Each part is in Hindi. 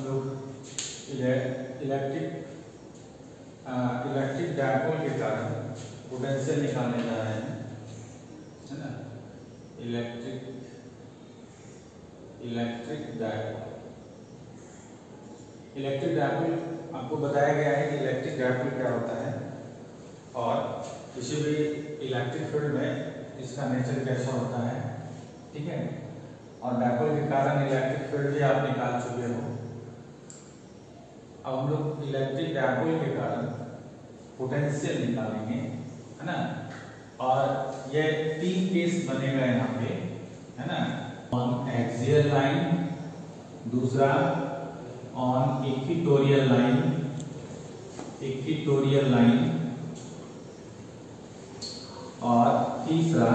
हम लोग इलेक्ट्रिक डायपोल के कारण पोटेंशियल निकालने जा रहे हैं, है ना। इलेक्ट्रिक डायपोल आपको बताया गया है कि इलेक्ट्रिक डायपोल क्या होता है और किसी भी इलेक्ट्रिक फील्ड में इसका नेचर कैसा होता है, ठीक है। और डायपोल के कारण इलेक्ट्रिक फील्ड भी आप निकाल चुके हो। अब हम लोग इलेक्ट्रिक डायपोल के कारण पोटेंशियल निकालेंगे, है ना। और ये 3 केस बनेगा यहाँ पे, है ना। ऑन एक्सियल लाइन, दूसरा ऑन इक्वेटोरियल लाइन और तीसरा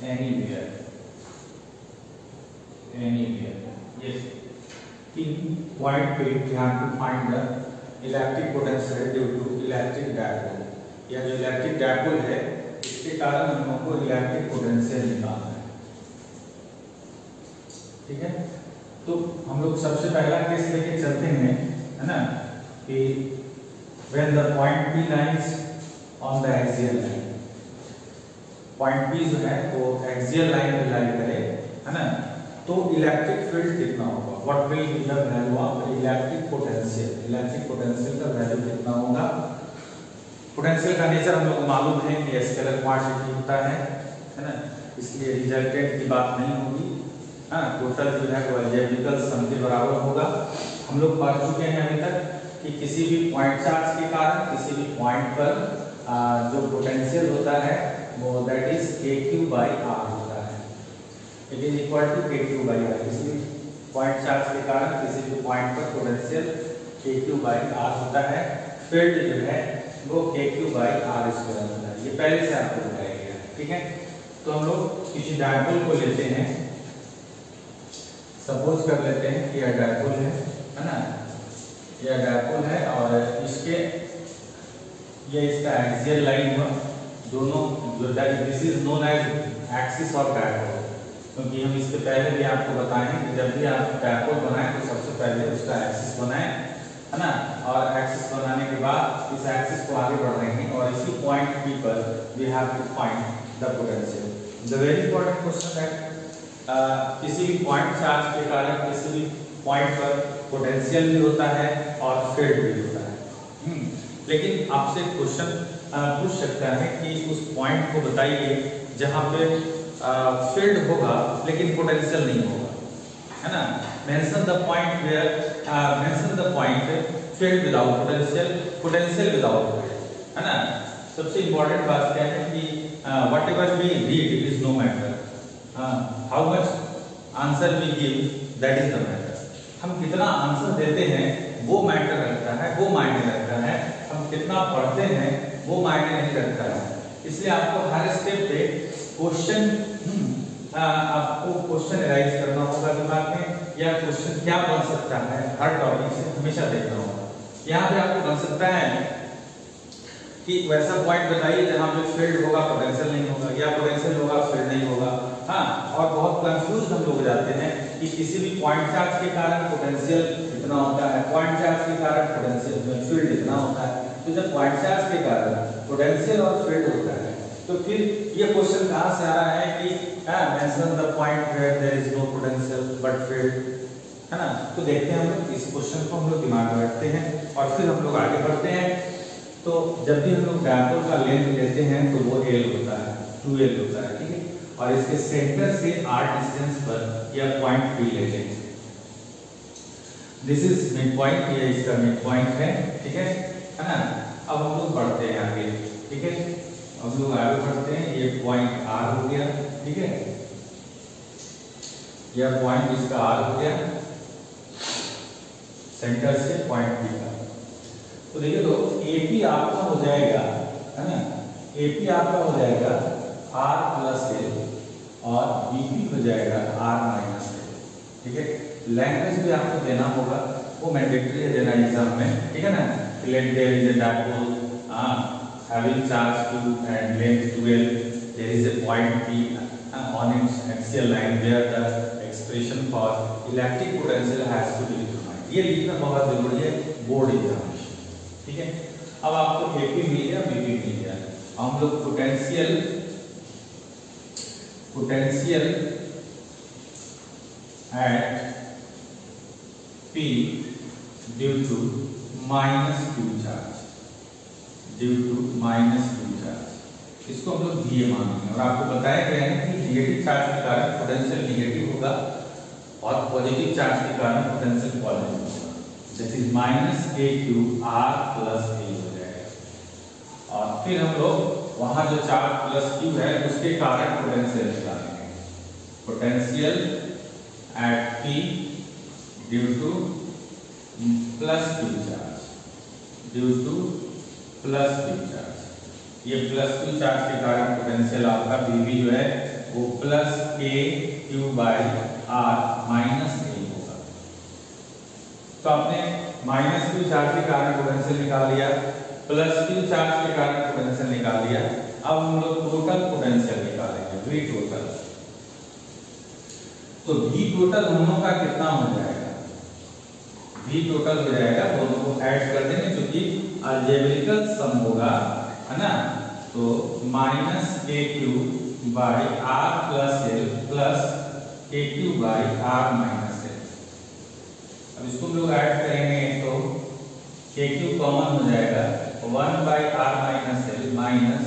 एनीवेयर। यस, 3 पॉइंट पे we have to find the electric potential due to electric dipole. या जो इलेक्ट्रिक डायपोल है इसके कारण हम लोगों को इलेक्ट्रिक पोटेंशियल निकालना है, ठीक है। तो हम लोग सबसे पहला केस लेके चलते हैं, है ना, कि when the point P lines on the axial line. Point P जो है वो एक्सियल लाइन पे लाई करे, है ना। तो इलेक्ट्रिक फील्ड कितना होगा, what will be the value of electric potential. Electric potential का वैल्यू कितना होगा। पोटेंशियल का नेचर हम लोग को मालूम है कि स्केलर क्वांटिटी होता है ना, इसलिए रिजल्टेंट की बात नहीं होगी। हाँ, टोटल जो है वो अलजेब्रिकल सम के बराबर होगा। हम लोग पढ़ चुके हैं अभी तक कि किसी भी पॉइंट चार्ज के कारण किसी भी पॉइंट पर जो पोटेंशियल होता है वो दैट इज KQ/R होता है। It is equal to KQ/R। किसी भी पॉइंट चार्ज के कारण किसी भी पॉइंट पर पोटेंशियल KQ/R होता है। फील्ड जो है वो KQ/R² होता है। ये पहले से आपको बताया गया है, ठीक है। तो हम लोग किसी डायपोल को लेते हैं, सपोज कर लेते हैं कि यह डायपोल है ना। यह डायपोल है और ये इसका एक्सियल लाइन हुआ। दोनों जो this is known as axis of dipole, क्योंकि हम इसके पहले भी आपको बताए हैं कि जब भी आप डायपोल बनाएं तो सबसे पहले उसका एक्सिस बनाएं, है ना। और एक्सिस बनाने के बाद इस एक्सिस को आगे बढ़ रहे हैं और इसी पॉइंट P पर we have to find the potential. The very important question है किसी भी पॉइंट चार्ज के कारण किसी भी पॉइंट पर पोटेंशियल भी होता है और फील्ड भी होता है। लेकिन आपसे क्वेश्चन पूछ सकता है कि उस पॉइंट को बताइए जहां पे फील्ड होगा लेकिन पोटेंशियल नहीं होगा, है ना। Mention the point field without potential without field, है ना। सबसे इंपॉर्टेंट बात क्या है कि whatever we read is no matter, how much answer we give that is the matter. हम कितना आंसर देते हैं वो मैटर रखता है, वो मायने रखता है। हम कितना पढ़ते हैं वो मायने नहीं रखता है। इसलिए आपको हर स्टेप पे आपको क्वेश्चन एराइज करना होगा दिमाग में, या क्वेश्चन क्या बन सकता है हर टॉपिक से हमेशा देखना होगा। यहाँ पे आपको बन सकता है कि वैसा पॉइंट बताइए जहाँ पे फील्ड होगा पोटेंशियल नहीं होगा, या पोटेंशियल होगा फील्ड नहीं होगा। हाँ, और बहुत कंफ्यूज हम लोग हो जाते हैं कि किसी भी पॉइंट चार्ज के कारण पोटेंशियल इतना होता है, पॉइंट चार्ज के कारण पोटेंशियल फील्ड इतना होता है। तो जब पॉइंट चार्ज के कारण पोटेंशियल और फील्ड होता है तो फिर ये क्वेश्चन कहाँ से आ रहा है कि mention the point where there is no potential but field, है ना। तो देखते हैं हम लोग इस क्वेश्चन को हम लोग दिमाग में रखते हैं और फिर हम लोग आगे बढ़ते हैं। तो जब भी हम लोग डायपोल का लेंथ लेते हैं तो वो L होता है, 2L होता है, ठीक है। और इसके सेंटर से R डिस्टेंस पर यह पॉइंट P लेते हैं। दिस इज मिड पॉइंट, ये इसका मिड पॉइंट है, ठीक है ना। अब हम लोग बढ़ते हैं आगे, ठीक है। अब लोग आगे बढ़ते हैं। ये पॉइंट R हो गया, ठीक है। यह पॉइंट इसका R हो गया सेंटर से पॉइंट P का। तो देखिए तो AP आपका हो जाएगा, है ना। AP आपका हो जाएगा R + L और BP हो जाएगा R - L, ठीक है। लैंग्वेज भी आपको देना होगा, वो मैंडेटरी है देना एग्जाम में, ठीक है ना। Let there is a dipole having charge Q and length 12, there is a point P on its axial line where the expression for electric potential has to be determined. ये लिखना बहुत जरूरी है बोर्ड एग्जामिनेशन। ठीक है, अब आपको एपी मिल गया, बीपी मिल गया, हम लोग potential at P due to minus Q charge, इसको हम लोग VA मानेंगे। और आपको बताया गया है कि नेगेटिव चार्ज के कारण पोटेंशियल नेगेटिव होगा और पॉजिटिव चार्ज के कारण पोटेंशियल पॉजिटिव होगा, that is minus AQR plus A हो जाएगा। और फिर हम लोग वहां जो चार्ज प्लस Q है उसके कारण पोटेंशियल निकालेंगे, potential at P due two plus Q charge, ये प्लस Q चार्ज के कारण पोटेंशियल आपका VB जो है वो plus KQ by R minus A होगा। तो आपने माइनस Q चार्ज के कारण पोटेंशियल निकाल लिया, प्लस Q चार्ज के कारण पोटेंशियल निकाल लिया। अब हम लोग टोटल पोटेंशियल निकालेंगे, V टोटल। तो V टोटल दोनों का कितना हो जाएगा, V टोटल हो जाएगा, दोनों को ऐड कर देंगे क्योंकि अलजेब्रिकल सम होगा, है ना। तो minus KQ by R plus L plus KQ by R minus L। अब इसको हम लोग ऐड करेंगे तो KQ कॉमन हो जाएगा, 1 by R minus L minus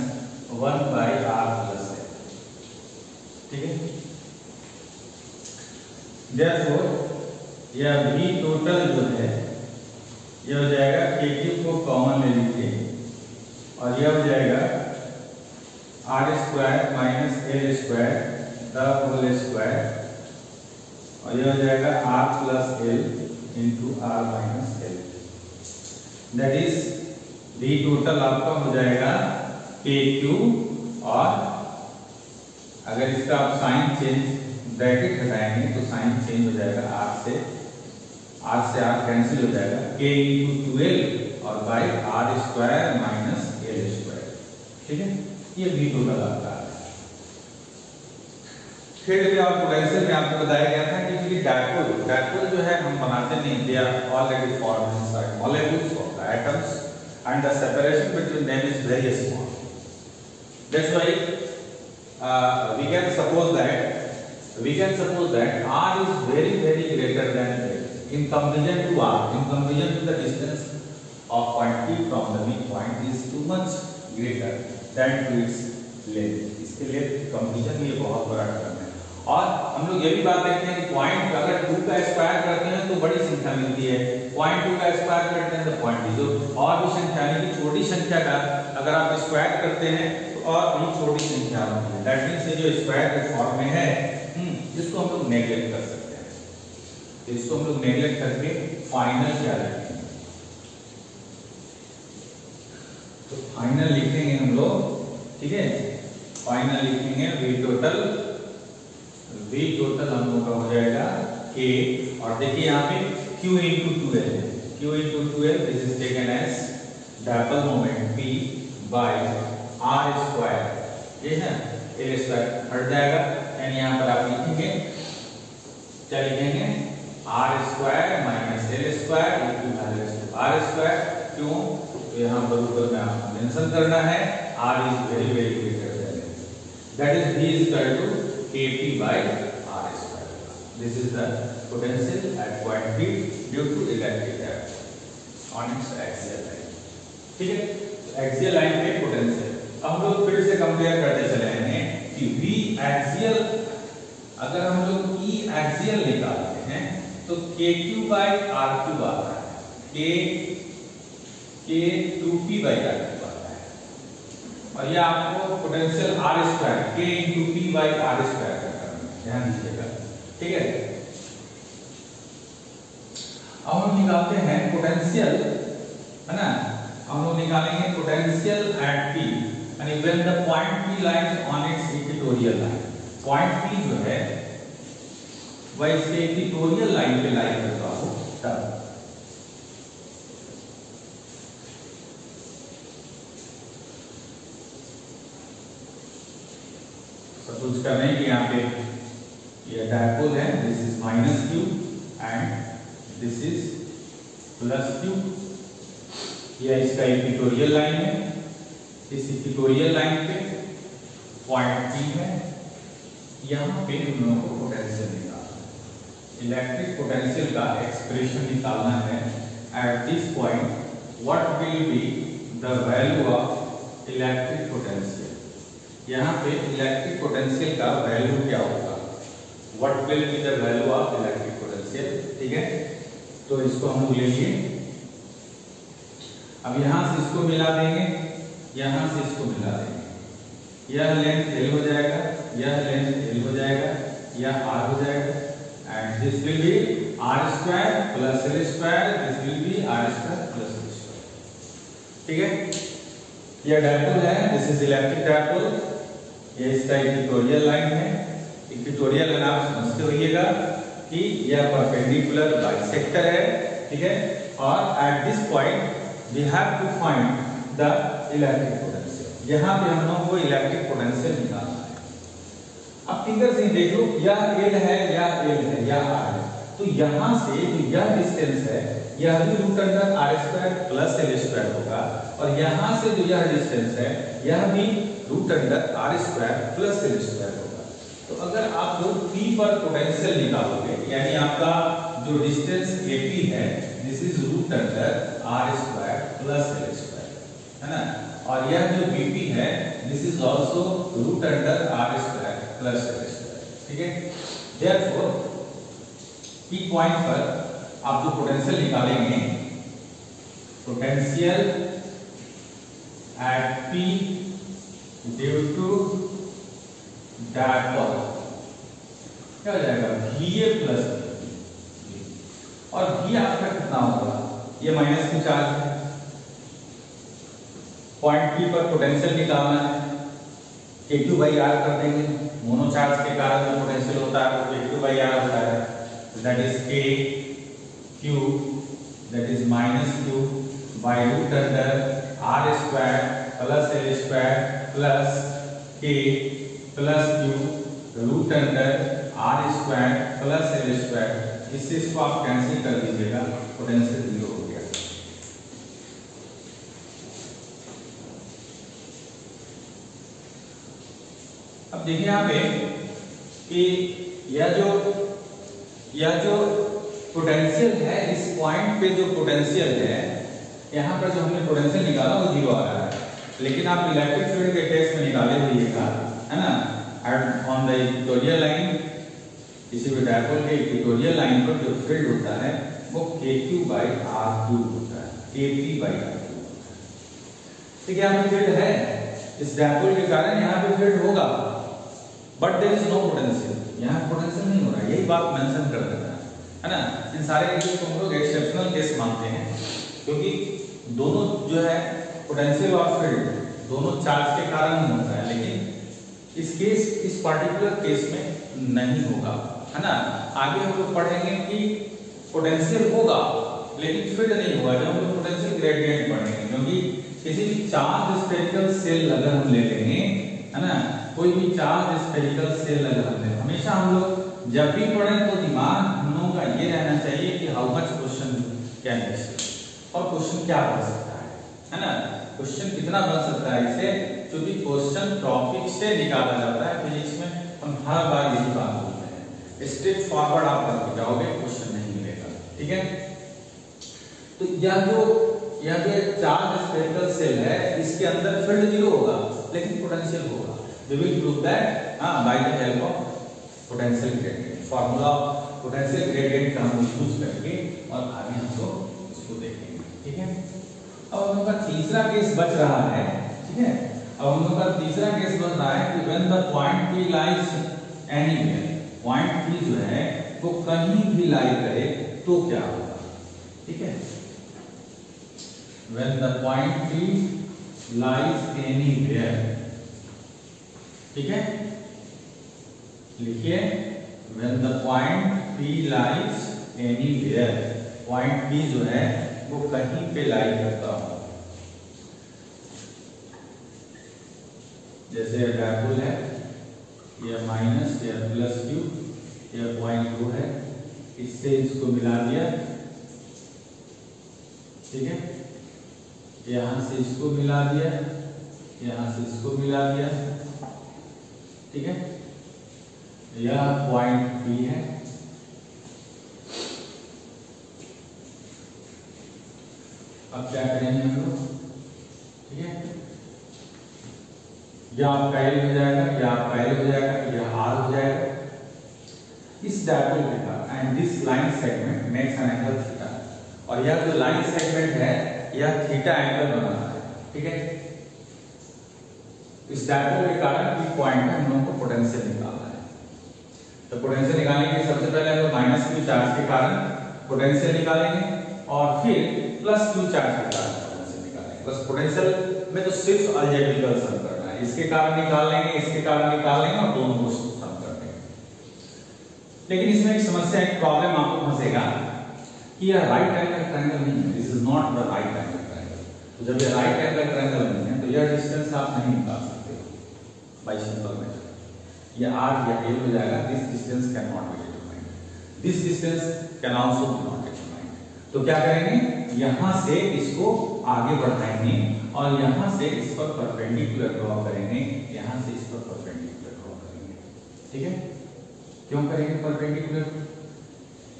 1 by R plus L। ठीक है, therefore यह V टोटल जो है यह हो जाएगा, KQ को कॉमन ले लीजिए और यह हो जाएगा R square minus L square the whole square, और यह हो जाएगा R plus L into R minus L, that is V total आपका हो जाएगा KQ। और अगर इसका आप साइन चेंज, ब्रैकेट हटाएंगे तो साइन चेंज हो जाएगा, R से R कैंसिल हो जाएगा, K इंटू 12 और by R square minus L square. ठीक है, ये V टोटल आता है। फिर भी और पोटेंशियल में आपको बताया गया था कि डायपोल जो है हम बनाते नहीं, they are already formed inside molecules of the atoms and the separation between them is very small, that's why we can suppose that R is very greater than L in comparison to R, in comparison to the distance of point P from the midpoint is too much greater than to its length। इसके length कंपैरिजन में ये बहुत बड़ा टर्म है। और हम लोग ये भी बात देखते हैं कि पॉइंट अगर 2 का स्क्वायर करते हैं तो बड़ी संख्या मिलती है, पॉइंट 2 का स्क्वायर करते हैं तो पॉइंट जो और भी संख्या यानी कि छोटी संख्या का अगर आप स्क्वायर करते हैं तो और भी छोटी संख्या होती है, दैट मींस ये जो स्क्वायर के फॉर्म में है इसको हम लोग नेगलेक्ट कर सकते हैं। तो इसको हम लोग नेगलेक्ट करके फाइनल क्या लिखेंगे, तो फाइनल लिखेंगे हम लोग। ठीक है, फाइनल लिखेंगे V टोटल हम लोग का हो जाएगा K, और देखिए यहाँ पे Q into 2L, this is taken as dipole moment P by R square, ये है L स्क्वायर हट जाएगा, यानी यहाँ पर आप लिखेंगे, क्या लिखेंगे, R square minus L square into R square. क्यों, तो यहाँ पर ऊपर में आपको मेंशन करना है R is very greater than L, that is V is equal to KP by R square. This is the potential at point P due to electric charge on its axial line. ठीक है, तो एक्सियल लाइन पे पोटेंशियल अब हम लोग फिर से कंपेयर करते चले हैं कि V एक्सियल, अगर हम लोग E एक्सियल निकालते हैं तो KQ बाय RQ आता है, K2P बाय RQ आता है, और ये आपको potential R square K into P by R square का करना है, ध्यान दीजिएगा। ठीक है, अब हम निकालते हैं पोटेंशियल, है ना, हम लोग निकालेंगे potential at P and when the point P lies on its equatorial line, point P जो है वह इसके इक्वेटोरियल लाइन पे लाई करता हो तब। सपोज कर रहे हैं कि यहाँ पे ये डायपोल है, this is minus Q and this is plus Q, यह इसका इक्वेटोरियल लाइन है। इस इक्वेटोरियल लाइन पे पॉइंट पी है, यहाँ पे हम लोगों को पोटेंशियल निकालना है। इलेक्ट्रिक पोटेंशियल का एक्सप्रेशन निकालना है। Eight this point what will be the value of electric potential. यहाँ पे इलेक्ट्रिक पोटेंशियल का वैल्यू क्या होगा, what will be the value of electric potential. ठीक है, तो इसको हम लोग ले लिए। अब यहाँ से इसको मिला देंगे, यहाँ से इसको मिला देंगे, यह लेंथ L हो जाएगा, यह लेंथ L हो जाएगा, यह R हो जाएगा, and this will B R square plus L square, this will B R square plus L square. ठीक है, यह डायपोल है, दिस इज इलेक्ट्रिक डायपोल। ये इसका इक्वेटोरियल लाइन है। इक्वेटोरियल लाइन आप समझते होइएगा कि यह परपेंडिकुलर बाइसेक्टर है। ठीक है, और at this point we have to find the electric potential. यहाँ पे हम लोगों को इलेक्ट्रिक पोटेंशियल निकालना है। अब फिगर से देख लो, यह L है, यह L है, यह R है, तो यहाँ से जो यह डिस्टेंस है यह भी root under R square plus L square होगा, और यहाँ से जो यह डिस्टेंस है यह भी root under R square plus L square होगा। तो अगर आप लोग P पर पोटेंशियल निकालोगे, यानी आपका जो डिस्टेंस AP है this is root under R square plus L square, है ना, और यह जो BP है this is also root under R square plus L square. ठीक है, देयरफॉर P पॉइंट पर आप जो पोटेंशियल निकालेंगे, potential at P due to dipole क्या हो जाएगा, VA प्लस V, और V आपका कितना होगा, ये माइनस क्यू चार्ज है। पॉइंट P पर पोटेंशियल निकालना है, KQ बाई R कर देंगे, मोनो चार्ज के कारण जो पोटेंशियल होता है वो KQ बाई R होता है, that is KQ that is minus Q by root under R square plus L square plus K plus Q root under R square plus L square. इससे इसको आप कैंसिल कर दीजिएगा, पोटेंशियल जीरो हो गया। अब देखिए यहाँ पे कि यह जो पोटेंशियल है, इस पॉइंट पे जो पोटेंशियल है, यहाँ पर जो हमने पोटेंशियल निकाला वो जीरो आ रहा है, लेकिन आप इलेक्ट्रिक फील्ड के केस में निकाले होइएगा, है ना, at on the equatorial line, किसी भी डायपोल के इक्वेटोरियल लाइन पर जो फील्ड होता है वो KQ बाई R3 होता है, KP बाई R3। ठीक है, यहाँ पे फील्ड है, इस डायपोल के कारण यहाँ पे फील्ड होगा, but there is no potential, यहाँ पोटेंशियल नहीं हो रहा है, यही बात मेंशन कर देना है ना। इन सारे केस को हम लोग एक्सेप्शनल केस मानते हैं, क्योंकि दोनों जो है पोटेंशियल और फील्ड दोनों चार्ज के कारण होता है, लेकिन इस पार्टिकुलर केस में नहीं होगा, है ना। आगे हम लोग पढ़ेंगे कि पोटेंशियल होगा लेकिन फील्ड नहीं होगा, जब हम लोग पोटेंशियल ग्रेडियंट पढ़ेंगे, क्योंकि किसी भी चार्ज स्फेरिकल सेल अगर हम ले लेंगे, है ना, कोई भी चार्ज स्फेरिकल सेल अगर हम ले, हमेशा हम लोग जब भी पढ़ें तो दिमाग हम लोगों का ये रहना चाहिए कि how much question can be, और क्वेश्चन क्या बन सकता है ना, क्वेश्चन कितना बन सकता है इससे, क्योंकि क्वेश्चन टॉपिक से निकाला जाता है। फिजिक्स में हम हर बार यही बात बोलते हैं, स्ट्रेट फॉरवर्ड आप करके जाओगे क्वेश्चन नहीं मिलेगा। ठीक है, तो यह जो चार्ज स्फेरिकल सेल है इसके अंदर फील्ड जीरो होगा लेकिन पोटेंशियल होगा। We will prove that by the help of potential gradient, formula of potential gradient का हम यूज करके और आगे हम लोग इसको देखेंगे। ठीक है, अब हम लोग का तीसरा केस बच रहा है। ठीक है, अब हम लोग का तीसरा केस बन रहा है कि when the point P lies anywhere, point P जो है वो कहीं भी लाई करे तो क्या होगा। ठीक है, when the point P lies anywhere, ठीक है, लिखिए when the point P lies anywhere, point P जो है वो कहीं पे लाई करता हो, जैसे डायपोल है, यह माइनस या प्लस Q, यह पॉइंट 2 है, इससे इसको मिला दिया, ठीक है, यहां से इसको मिला दिया, यहां से इसको मिला दिया, ठीक है, यह पॉइंट बी है। अब क्या करेंगे हम लोग, ठीक है, या आपका एल हो जाएगा, या आपका एल हो जाएगा, या आर हो जाएगा। इस डायपोल के कारण and this line segment makes an angle theta, और यह जो लाइन सेगमेंट है यह थीटा एंगल बना रहा है, ठीक है। इस डायपोल के कारण पी पॉइंट में हम लोगों को पोटेंशियल निकालना है। तो पोटेंशियल निकालने के लिए सबसे पहले हम लोग माइनस क्यू चार्ज के कारण पोटेंशियल निकालेंगे और फिर प्लस क्यू चार्ज के कारण पोटेंशियल निकालेंगे। बस पोटेंशियल में तो सिर्फ अलजेब्रिकल सम करना है, इसके कारण निकाल लेंगे, इसके कारण निकाल लेंगे और दोनों को सम कर देंगे। लेकिन इसमें एक समस्या, एक प्रॉब्लम आपको फंसेगा कि यह राइट एंगल ट्रायंगल नहीं है, this is not the right angle triangle. तो जब यह राइट एंगल ट्रायंगल नहीं है तो यह डिस्टेंस आप नहीं निकाल सकते बाय सिंपल मेथड। यह आर या एल हो जाएगा, this distance can not be determined, this distance can also be not determined. तो क्या करेंगे, यहां से इसको आगे बढ़ाएंगे और यहां से इस पर परपेंडिकुलर ड्रॉ करेंगे, यहां से इस पर परपेंडिकुलर ड्रॉ करेंगे, ठीक है। क्यों करेंगे परपेंडिकुलर,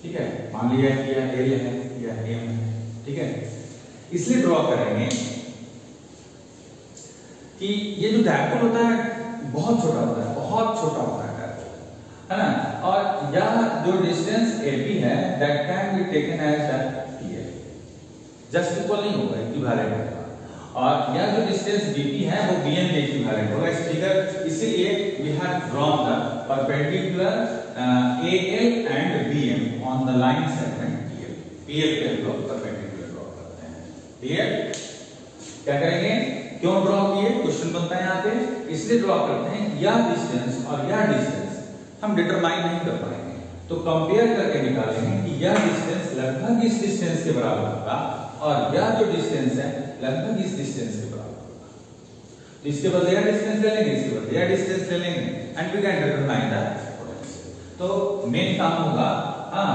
ठीक है, मान लिया कि यह एल है, यह एम है, ठीक है, इसलिए ड्रॉ करेंगे कि ये जो डायपोल होता है बहुत छोटा होता है, बहुत छोटा होता है डायपोल, है ना। और यह जो डिस्टेंस एपी है that can be taken as that PL, just equal नहीं होगा, इक्विवेलेंट होगा। और यह जो डिस्टेंस बीपी है वो बीएम के इक्विवेलेंट होगा। इस फिगर इसीलिए we have drawn the perpendicular AL and BM on the line segment PL. PL पे हम लोग परपेंडिकुलर ड्रॉ करते हैं, क्लियर। क्या करेंगे, क्यों ड्रॉ किए, क्वेश्चन बनता है यहाँ पे, इसलिए ड्रॉ करते हैं यह डिस्टेंस और यह डिस्टेंस हम डिटरमाइन नहीं कर पाएंगे, तो कंपेयर करके निकालेंगे कि यह डिस्टेंस लगभग इस डिस्टेंस के बराबर होगा और यह जो डिस्टेंस है लगभग इस डिस्टेंस के बराबर होगा। तो इसके बदले यह डिस्टेंस ले लेंगे, इसके बदले यह डिस्टेंस ले लेंगे and we can determine the potential. तो मेन काम होगा, हाँ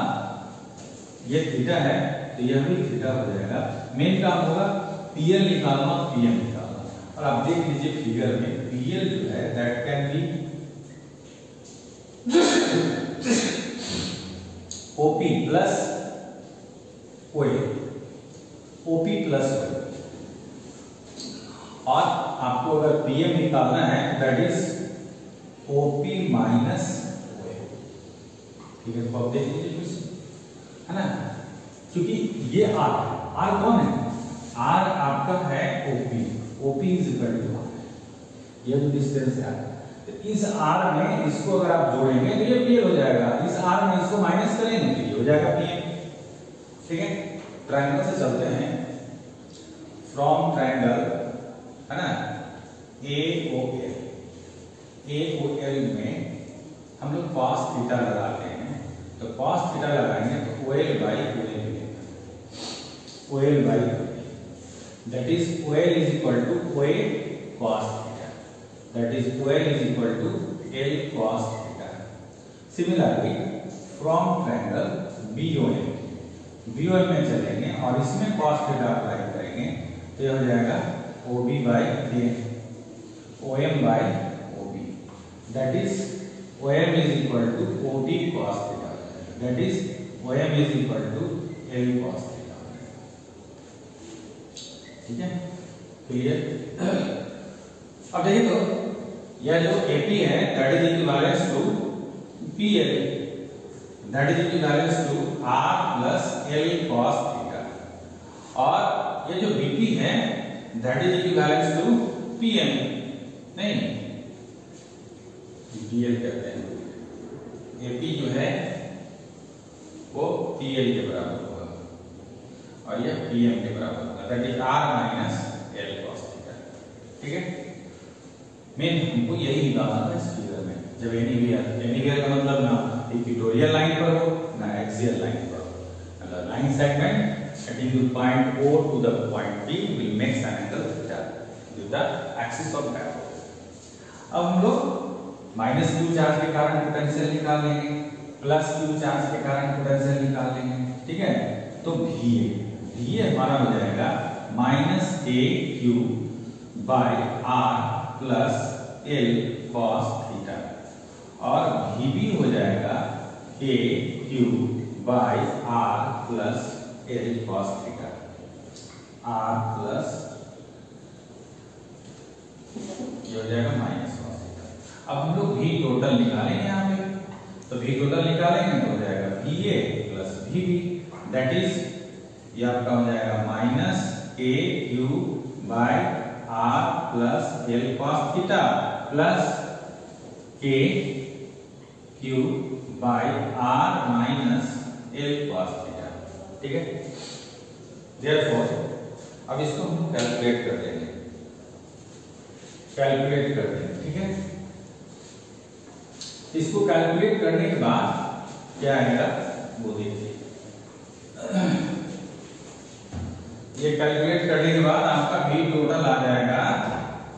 ये थीटा है तो यह भी थीटा हो जाएगा। मेन काम होगा पीएल निकालना, पीएम निकालना। और आप देख लीजिए फिगर में पीएल जो है that can B OP plus ओए, ओपी प्लस ओए। और आपको अगर पीएम निकालना है दैट इज ओपी माइनस ओए, ठीक है। तो आप देख लीजिए फिर से, है ना, क्योंकि ये आर कौन है, आर आपका है OP, OP is equal to R, ये जो डिस्टेंस है। तो इस आर में इसको अगर आप जोड़ेंगे तो ये पीएल हो जाएगा, इस आर में इसको माइनस करेंगे तो ये हो जाएगा पीएम, ठीक है। ट्रायंगल से चलते हैं, फ्रॉम ट्रायंगल, है ना, एओएल, एओएल में हम लोग cos थीटा लगाते हैं। तो cos थीटा लगाएंगे तो OL by OL, OL by that is OL is equal to OA cos theta, that is OL is equal to L cos theta. Similarly from triangle BOM, BOM में चलेंगे और इसमें cos theta अप्लाई करेंगे तो यह हो जाएगा OB by OM by OB, that is OM is equal to OD cos theta, that is OM is equal to L cos theta, ठीक है, क्लियर। अब देखिए तो यह जो AP है that is equivalence to PL, that is equivalence to R plus L cos theta, और ये जो BP है that is equivalence to PM, नहीं PL कहते हैं, AP जो है वो PL के बराबर होगा और यह PM के बराबर होगा, that is R minus L cos theta, ठीक है। मेन हमको यही निकालना था इस फिगर में। जब एनीवेयर का मतलब ना इक्वेटोरियल लाइन पर हो ना एक्सियल लाइन पर हो, मतलब line segment setting point O to the point B will make an angle theta with the axis of dipole। अब हम लोग माइनस क्यू चार्ज के कारण पोटेंशियल निकाल लेंगे, प्लस क्यू चार्ज के कारण पोटेंशियल निकाल लेंगे, ठीक है। तो VA ये हमारा हो जाएगा minus A Q by R plus L cos theta, और भी भी हो जाएगा A Q by R plus L cos theta, R plus ये हो जाएगा माइनस कॉस थीटा। अब हम लोग भी टोटल निकालेंगे यहाँ पे, तो भी टोटल निकालेंगे तो हो जाएगा भी ए प्लस भी बी, दैट इज ये आपका हो जाएगा minus A Q by R plus L cos theta plus K Q by R minus L cos theta. ठीक है, देयरफॉर अब इसको हम कैलकुलेट कर देंगे, कैलकुलेट कर देंगे। ठीक है, इसको कैलकुलेट करने के बाद क्या आएगा वो देखिए। ये कैलकुलेट करने के बाद आपका भी टोटल आ जाएगा,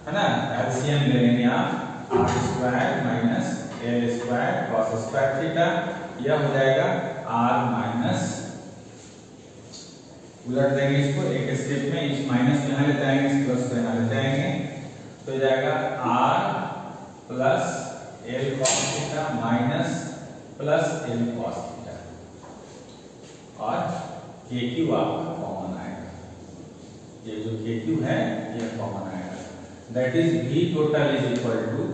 है ना, एलसीएम ले लेंगे आप, R square minus L square cos square theta, यह हो जाएगा आर माइनस, उलट देंगे इसको एक स्टेप में, इस माइनस को यहाँ लेते आएंगे, इस प्लस को यहाँ लेते आएंगे, तो हो जाएगा R plus L cos theta minus plus L cos theta, और के क्यू आपका कॉमन आएगा, ये जो के क्यू है ये कॉमन आएगा, दैट इज भी total is equal to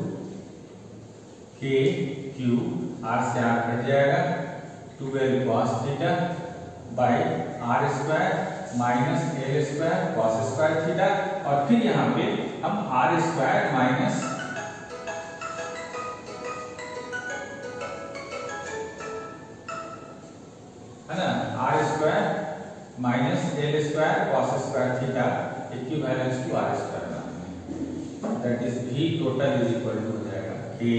K Q, R से आर कट जाएगा, 2l cos theta by R square minus L square cos square theta, और फिर यहाँ पे हम आर स्क्वायर माइनस है ना, R square minus L square cos square theta equivalence to R square, that is भी टोटल इज इक्वल टू हो जाएगा के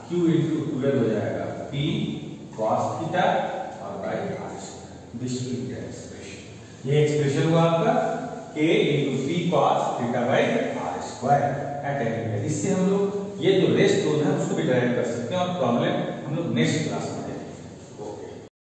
क्यू इंटू 12 हो जाएगा पी cos थीटा और by R square, this will be expression, ये एक्सप्रेशन हुआ आपका K into P cos theta by R square at any. इससे हम लोग ये जो रेस्ट रूल है उसको भी डायरेक्ट कर सकते हैं, और प्रॉब्लम हम लोग नेक्स्ट क्लास में